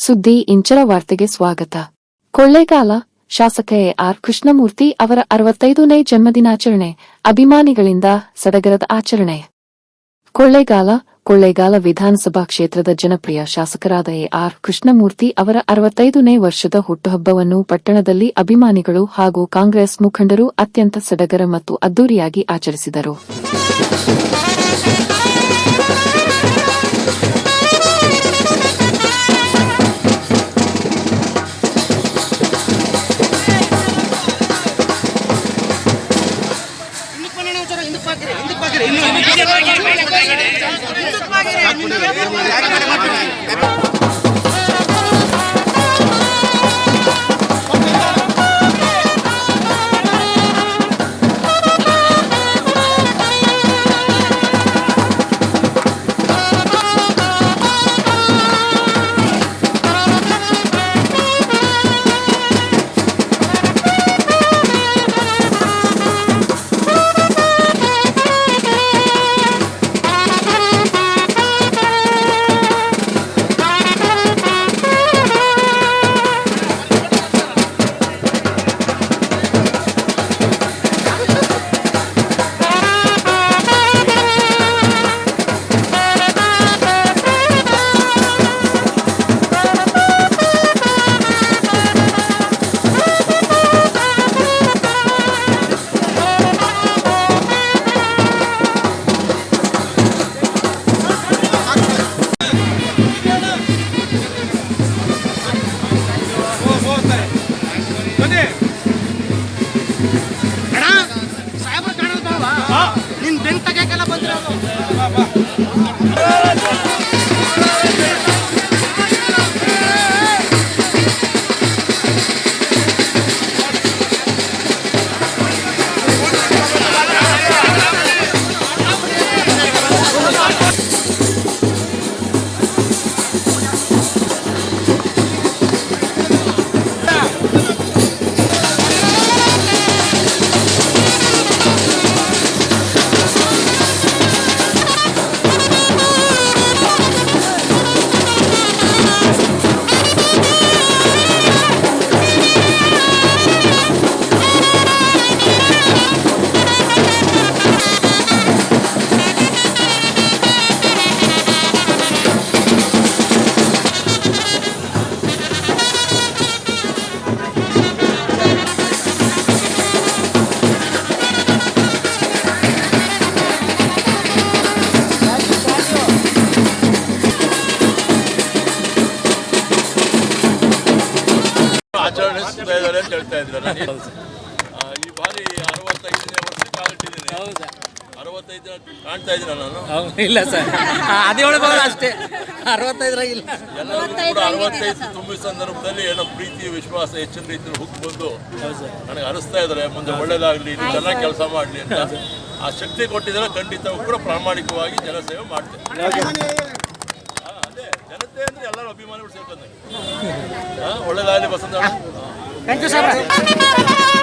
ಸುದ್ದಿ ಇಂಚರ ವಾರ್ತೆಗೆ ಸ್ವಾಗತ. ಕೊಳ್ಳೇಗಾಲ ಶಾಸಕ ಎ.ಆರ್. ಕೃಷ್ಣಮೂರ್ತಿ ಅವರ 65ನೇ ಜನ್ಮದಿನಾಚರಣೆ ಅಭಿಮಾನಿಗಳಿಂದ ಸಡಗರದ ಆಚರಣೆ. ಕೊಳ್ಳೇಗಾಲ ವಿಧಾನಸಭಾ ಕ್ಷೇತ್ರದ ಜನಪ್ರಿಯ ಶಾಸಕರಾದ ಎ.ಆರ್. ಕೃಷ್ಣಮೂರ್ತಿ ಅವರ 65ನೇ ವರ್ಷದ ಹುಟ್ಟುಹಬ್ಬವನ್ನು ಪಟ್ಟಣದಲ್ಲಿ ಅಭಿಮಾನಿಗಳು ಹಾಗೂ ಕಾಂಗ್ರೆಸ್ ಮುಖಂಡರು ಅತ್ಯಂತ ಸಡಗರ ಮತ್ತು ಅದ್ದೂರಿಯಾಗಿ ಆಚರಿಸಿದರು. ಆಚರಣೆ ಇದ್ದಾರೆ ಅಂತ ಹೇಳ್ತಾ ಇದ್ದಾರೆ. ಈ ಬಾರಿ 65ನೇ ವರ್ಷ ಕಾಲಿಟ್ಟಿದ್ದೀನಿ. 65 ಕಾಣ್ತಾ ಇದ್ದೀನ ನಾನು? ಇಲ್ಲ ಸರ್, ಅದೇ ಹೇಳ್ಬೋದು ಅಷ್ಟೇ. 65 ಎಲ್ಲರೂ ಕೂಡ 65 ತುಂಬಿದ ಸಂದರ್ಭದಲ್ಲಿ ಏನೋ ಪ್ರೀತಿ ವಿಶ್ವಾಸ ಹೆಚ್ಚಿನ ರೀತಿಯಲ್ಲಿ ಹುಟ್ಟು ಬಂದು ನನಗೆ ಅನಿಸ್ತಾ ಇದ್ದಾರೆ ಮುಂದೆ ಒಳ್ಳೇದಾಗಲಿ, ನೀವು ಚೆನ್ನಾಗಿ ಕೆಲಸ ಮಾಡಲಿ ಅಂತ ಆ ಶಕ್ತಿ ಕೊಟ್ಟಿದ್ದಾರೆ. ಖಂಡಿತ ಕೂಡ ಪ್ರಾಮಾಣಿಕವಾಗಿ ಜನಸೇವೆ ಮಾಡ್ತೇನೆ. ಅದೇ ಜನತೆ ಅಂದರೆ ಎಲ್ಲರೂ ಅಭಿಮಾನಿಗಳು ಸೇರ್ಕೊಂಡಾಗ ಒಳ್ಳೇದಾಗಲಿ ಬಸಂತ. Thank you sir.